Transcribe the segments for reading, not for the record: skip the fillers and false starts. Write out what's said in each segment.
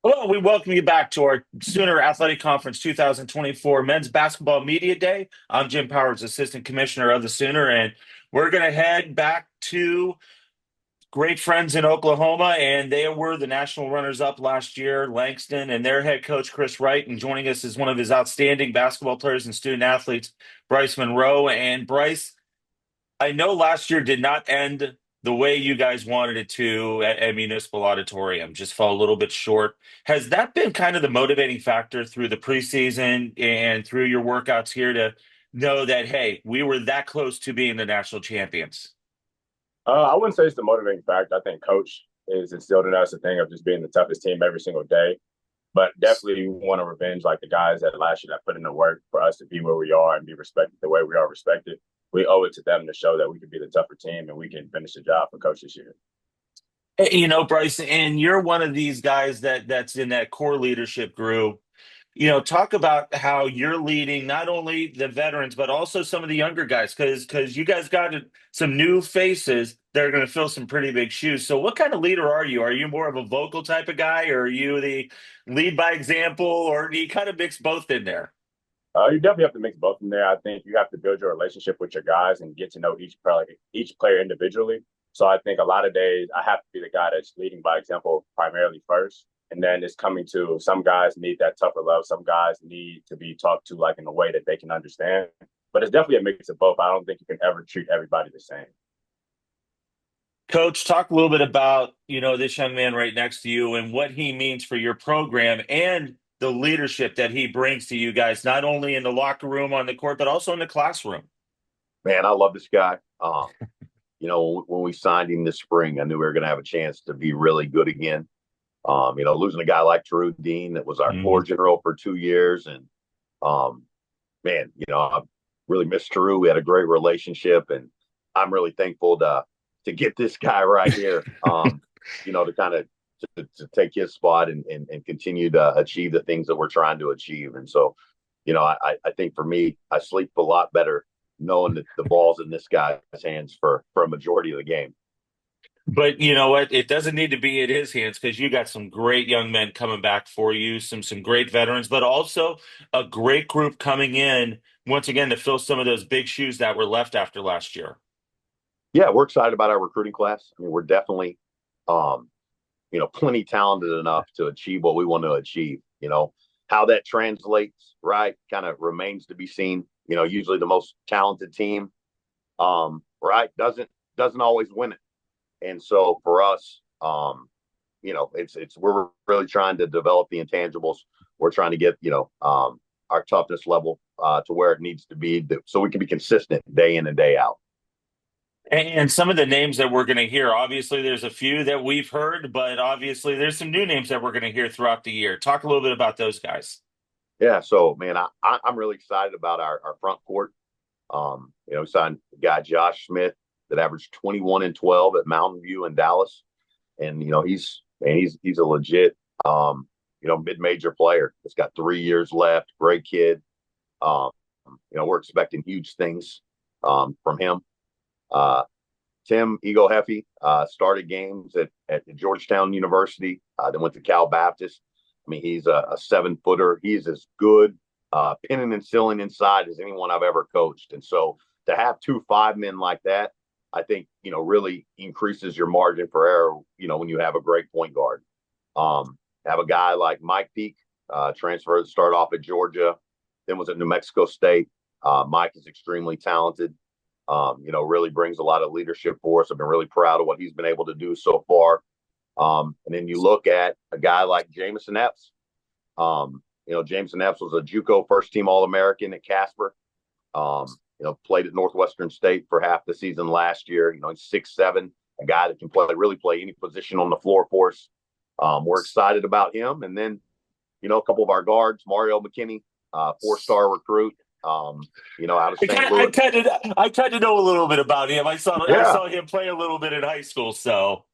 Hello, we welcome you back to our Sooner Athletic Conference 2024 Men's Basketball Media Day. I'm Jim Powers, Assistant Commissioner of the Sooner, and we're going to head back to great friends in Oklahoma, and they were the national runners-up last year, Langston, and their head coach, Chris Wright, and joining us is one of his outstanding basketball players and student athletes, Bryce Monroe. And Bryce, I know last year did not end the way you guys wanted it to at Municipal Auditorium, just fell a little bit short. Has that been kind of the motivating factor through the preseason and through your workouts here to know that, hey, we were that close to being the national champions? I wouldn't say it's the motivating factor. I think coach is instilled in us a thing of just being the toughest team every single day. But definitely we want to revenge like the guys that last year that put in the work for us to be where we are and be respected the way we are respected. We owe it to them to show that we can be the tougher team and we can finish the job for coach this year. Bryce, and you're one of these guys that's in that core leadership group. Talk about how you're leading not only the veterans but also some of the younger guys, because you guys got some new faces that are going to fill some pretty big shoes. So, what kind of leader are you? Are you more of a vocal type of guy, or are you the lead by example, or do you kind of mix both in there? You definitely have to mix both in there. I think you have to build your relationship with your guys and get to know each player individually. So I think a lot of days I have to be the guy that's leading by example primarily first. And then it's coming to some guys need that tougher love. Some guys need to be talked to like in a way that they can understand. But it's definitely a mix of both. I don't think you can ever treat everybody the same. Coach, talk a little bit about, this young man right next to you and what he means for your program and the leadership that he brings to you guys, not only in the locker room on the court, but also in the classroom. Man, I love this guy. When we signed him this spring, I knew we were going to have a chance to be really good again. Losing a guy like Drew Dean that was our floor Mhm. general for 2 years. And man, I really missed Drew. We had a great relationship, and I'm really thankful to get this guy right here. To kind of to take his spot and continue to achieve the things that we're trying to achieve. And so, I think for me, I sleep a lot better knowing that the ball's in this guy's hands for a majority of the game. But you know what? It doesn't need to be in his hands because you got some great young men coming back for you, some great veterans, but also a great group coming in once again to fill some of those big shoes that were left after last year. Yeah, we're excited about our recruiting class. I mean, we're definitely, um, plenty talented enough to achieve what we want to achieve. How that translates, right, kind of remains to be seen. Usually the most talented team, right, doesn't always win it. And so for us, it's we're really trying to develop the intangibles. We're trying to get our toughness level to where it needs to be, so we can be consistent day in and day out. And some of the names that we're going to hear, obviously, there's a few that we've heard, but obviously, there's some new names that we're going to hear throughout the year. Talk a little bit about those guys. Yeah, so man, I'm really excited about our front court. We signed a guy Josh Smith that averaged 21 and 12 at Mountain View in Dallas, and he's a legit mid-major player. He's got 3 years left. Great kid. Um, we're expecting huge things from him. Uh, Tim Ego Heffy started games at Georgetown University, then went to Cal Baptist. I mean, he's a 7-footer. He's as good pinning and sealing inside as anyone I've ever coached. And so to have 2 5 men like that, I think, really increases your margin for error, when you have a great point guard. Have a guy like Mike Peak, transferred to start off at Georgia, then was at New Mexico State. Mike is extremely talented. Really brings a lot of leadership for us. I've been really proud of what he's been able to do so far. And then you look at a guy like Jamison Epps. Jamison Epps was a JUCO first team All-American at Casper. Played at Northwestern State for half the season last year. He's 6'7", a guy that can really play any position on the floor for us. We're excited about him. And then, a couple of our guards, Mario McKinney, 4-star recruit. Out of St. Louis. I kind of know a little bit about him. I Yeah. saw him play a little bit in high school, so.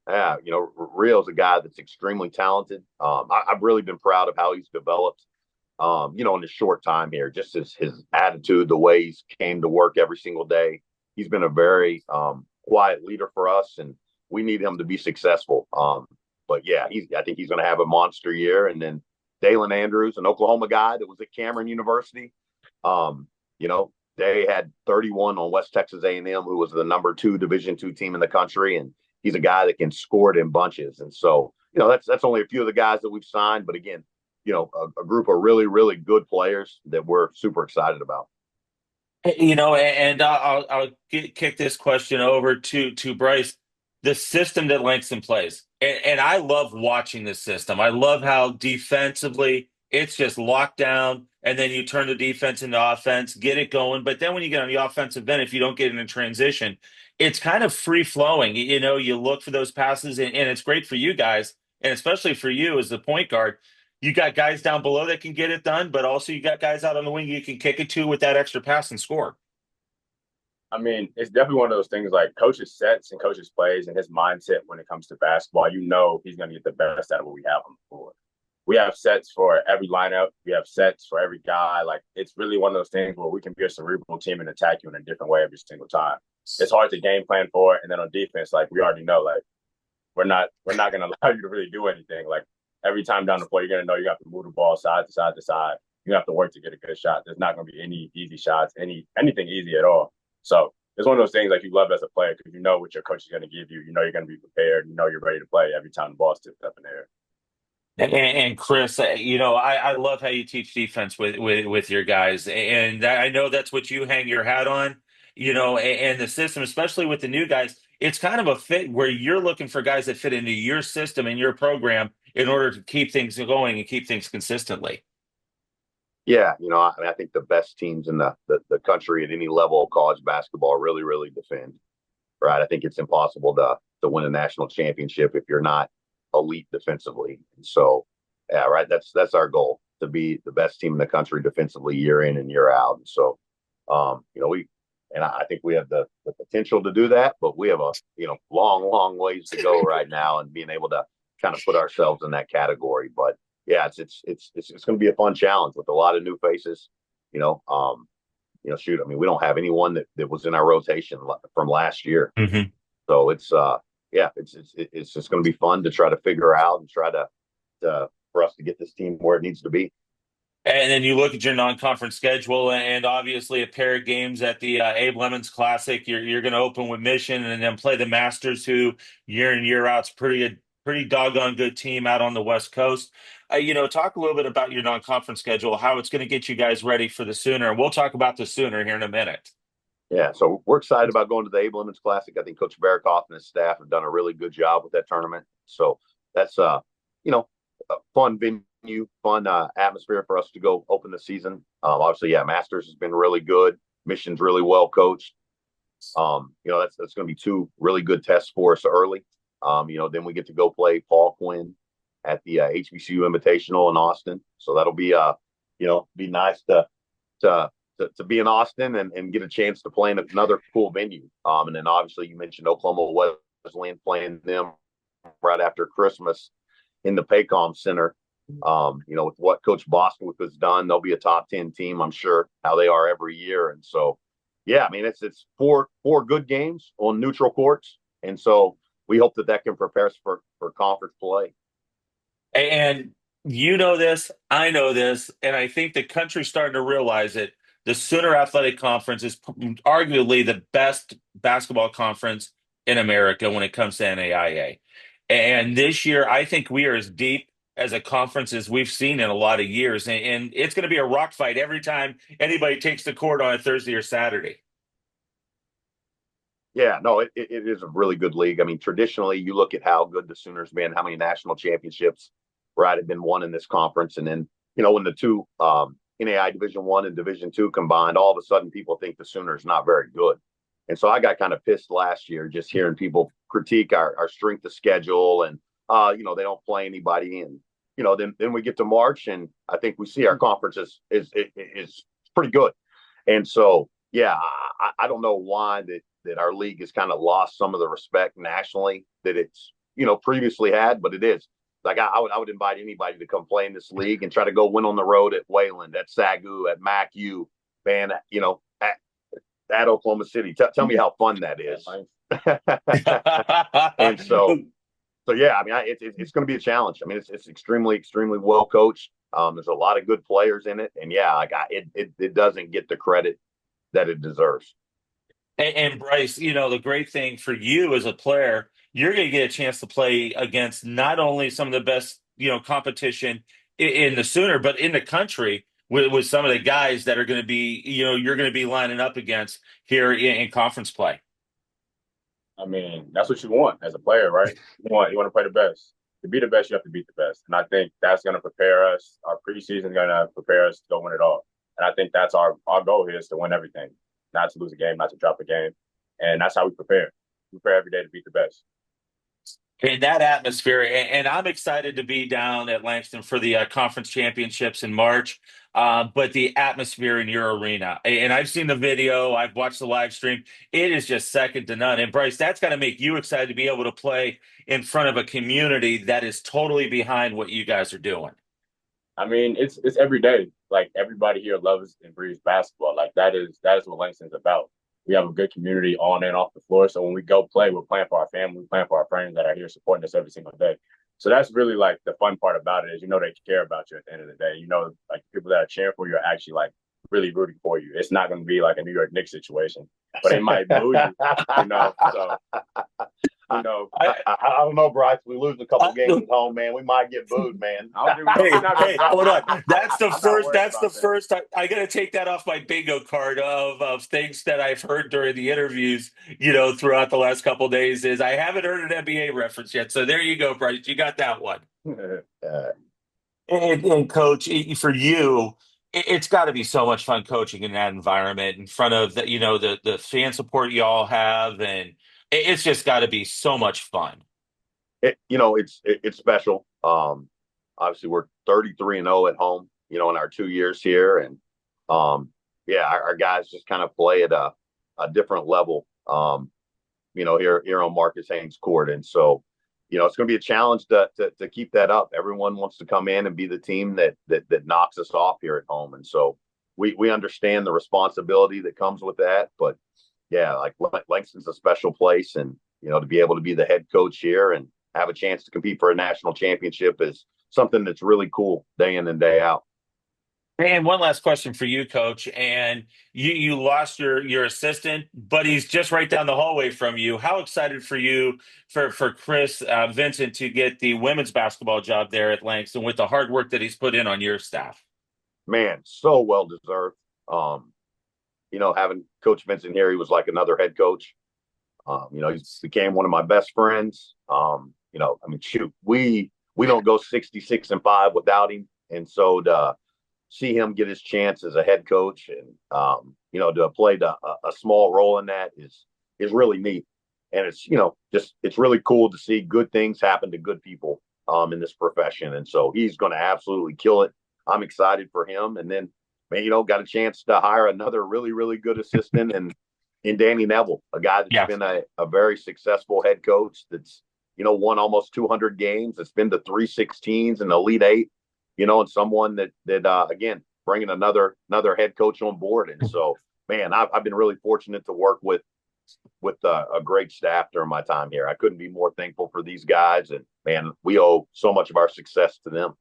Yeah, Rio's a guy that's extremely talented. I've really been proud of how he's developed, in his short time here. Just his attitude, the way he's came to work every single day. He's been a very quiet leader for us, and we need him to be successful. yeah, I think he's going to have a monster year. And then Dalen Andrews, an Oklahoma guy that was at Cameron University, you know, they had 31 on West Texas A&M, who was the number 2 Division II team in the country, and he's a guy that can score it in bunches. And so, that's only a few of the guys that we've signed, but again, a group of really, really good players that we're super excited about. And I'll kick this question over to Bryce. The system that Langston plays, and I love watching this system. I love how defensively it's just locked down, and then you turn the defense into offense, get it going. But then when you get on the offensive end, if you don't get in a transition, it's kind of free flowing. You look for those passes, and it's great for you guys, and especially for you as the point guard. You got guys down below that can get it done, but also you got guys out on the wing you can kick it to with that extra pass and score. I mean, it's definitely one of those things like coaches sets and coaches plays and his mindset when it comes to basketball. He's going to get the best out of what we have on the floor. We have sets for every lineup. We have sets for every guy. Like, it's really one of those things where we can be a cerebral team and attack you in a different way every single time. It's hard to game plan for it. And then on defense, like, we already know, like, we're not going to allow you to really do anything. Like, every time down the floor, you're going to know you have to move the ball side to side to side. You have to work to get a good shot. There's not going to be any easy shots, anything easy at all. So it's one of those things like you love as a player because you know what your coach is going to give you. You know you're going to be prepared. You know you're ready to play every time the ball's tipped up in the air. And Chris, I love how you teach defense with your guys, and I know that's what you hang your hat on. And the system, especially with the new guys, it's kind of a fit where you're looking for guys that fit into your system and your program in order to keep things going and keep things consistently. Yeah, I think the best teams in the country at any level of college basketball really, really defend, right? I think it's impossible to win a national championship if you're not elite defensively. And so, yeah, right. That's our goal, to be the best team in the country defensively year in and year out. And so, I think we have the potential to do that, but we have a long, long ways to go right now, and being able to kind of put ourselves in that category. But yeah, it's going to be a fun challenge with a lot of new faces. Shoot, I mean, we don't have anyone that was in our rotation from last year, so it's just going to be fun to try to figure out and try to for us to get this team where it needs to be. And then you look at your non-conference schedule, and obviously a pair of games at the Abe Lemons Classic. You're going to open with Mission, and then play the Masters, who year in year out's pretty doggone good team out on the West Coast. Talk a little bit about your non-conference schedule, how it's going to get you guys ready for the Sooner, and we'll talk about the Sooner here in a minute. Yeah, so we're excited about going to the Abe Lemons Classic. I think Coach Barikoff and his staff have done a really good job with that tournament. So that's a fun venue, fun atmosphere for us to go open the season. Obviously, yeah, Masters has been really good. Mission's really well coached. That's going to be 2 really good tests for us early. Then we get to go play Paul Quinn at the HBCU Invitational in Austin. So that'll be be nice to be in Austin and get a chance to play in another cool venue. And then obviously you mentioned Oklahoma Wesleyan, playing them right after Christmas in the Paycom Center. With what Coach Bostwick has done, they'll be a top 10 team, I'm sure, how they are every year. And so, yeah, I mean, it's 4 good games on neutral courts. And so we hope that can prepare us for conference play. And you know this, I know this, and I think the country's starting to realize it. The Sooner Athletic Conference is arguably the best basketball conference in America when it comes to NAIA. And this year, I think we are as deep as a conference as we've seen in a lot of years. And it's going to be a rock fight every time anybody takes the court on a Thursday or Saturday. Yeah, no, it is a really good league. I mean, traditionally, you look at how good the Sooners been, how many national championships, right, have been won in this conference. And then, when the 2 NAI Division I and Division II combined, all of a sudden people think the Sooners not very good. And so I got kind of pissed last year just hearing people critique our strength of schedule and, they don't play anybody in. Then we get to March, and I think we see our conference is pretty good. And so, yeah, I don't know why that our league has kind of lost some of the respect nationally that it's, previously had, but it is. Like, I would invite anybody to come play in this league and try to go win on the road at Wayland, at Sagu, at MacU, man, at Oklahoma City. Tell me how fun that is. And so, So yeah, I mean, it's going to be a challenge. I mean, it's extremely well coached. There's a lot of good players in it, and yeah, it doesn't get the credit that it deserves. And Bryce, the great thing for you as a player, you're going to get a chance to play against not only some of the best, competition in the Sooner, but in the country with some of the guys that are going to be, you're going to be lining up against here in conference play. I mean, that's what you want as a player, right? You want to play the best. To be the best, you have to beat the best. And I think that's going to prepare us. Our preseason is going to prepare us to go win it all. And I think that's our goal here is to win everything, not to lose a game, not to drop a game. And that's how we prepare. We prepare every day to beat the best. In that atmosphere, and I'm excited to be down at Langston for the conference championships in March. But the atmosphere in your arena, and I've seen the video, I've watched the live stream. It is just second to none. And Bryce, that's got to make you excited to be able to play in front of a community that is totally behind what you guys are doing. I mean, it's every day. Like everybody here loves and breathes basketball. Like that is what Langston's about. We have a good community on and off the floor. So when we go play, we're playing for our family, we're playing for our friends that are here supporting us every single day. So that's really like the fun part about it is they care about you at the end of the day. Like people that are cheering for you are actually like really rooting for you. It's not going to be like a New York Knicks situation, but they might boo you. So I don't know, Bryce. We lose a couple games at home, man. We might get booed, man. Hey, hold on. That's the I'm not first. worried That's the about that. first. I got to take that off my bingo card of things that I've heard during the interviews. Throughout the last couple of days, is I haven't heard an NBA reference yet. So there you go, Bryce. You got that one. Uh, And Coach, for you, it's got to be so much fun coaching in that environment in front of the fan support you all have, and it's just got to be so much fun. it's special. Obviously we're 33-0 at home, in our 2 years here, and yeah, our guys just kind of play at a different level. Here on Marcus Haynes Court, and so it's going to be a challenge to keep that up. Everyone wants to come in and be the team that knocks us off here at home, and so we understand the responsibility that comes with that. But yeah, like Langston's a special place, and to be able to be the head coach here and have a chance to compete for a national championship is something that's really cool day in and day out. And one last question for you, Coach. And you lost your assistant, but he's just right down the hallway from you. How excited for you for Chris Vincent to get the women's basketball job there at Langston with the hard work that he's put in on your staff? Man, so well deserved. Having Coach Vincent here, he was like another head coach. He became one of my best friends. I mean, shoot, we don't go 66-5 without him, and so to see him get his chance as a head coach and to play a small role in that is really neat. And it's it's really cool to see good things happen to good people in this profession, and so he's going to absolutely kill it. I'm excited for him, and then got a chance to hire another really good assistant and in Danny Neville, a guy that's been a very successful head coach that's won almost 200 games, that's been to 316s and Elite Eight, and someone that again, bringing another head coach on board. And so, man, I've been really fortunate to work with a great staff during my time here. I couldn't be more thankful for these guys, and man, we owe so much of our success to them.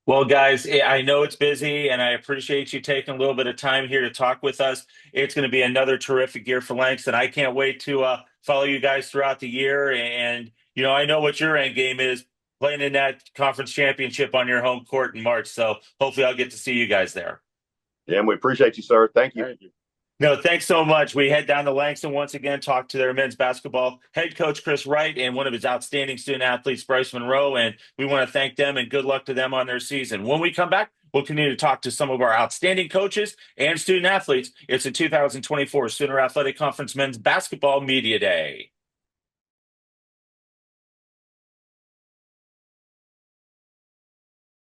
Well, guys, I know it's busy, and I appreciate you taking a little bit of time here to talk with us. It's going to be another terrific year for Langston. I can't wait to follow you guys throughout the year. And, I know what your end game is, playing in that conference championship on your home court in March. So hopefully I'll get to see you guys there. Yeah, and we appreciate you, sir. Thank you. Thank you. No, thanks so much. We head down to Langston once again, talk to their men's basketball head coach, Chris Wright, and one of his outstanding student athletes, Bryce Monroe. And we want to thank them and good luck to them on their season. When we come back, we'll continue to talk to some of our outstanding coaches and student athletes. It's the 2024 Sooner Athletic Conference Men's Basketball Media Day.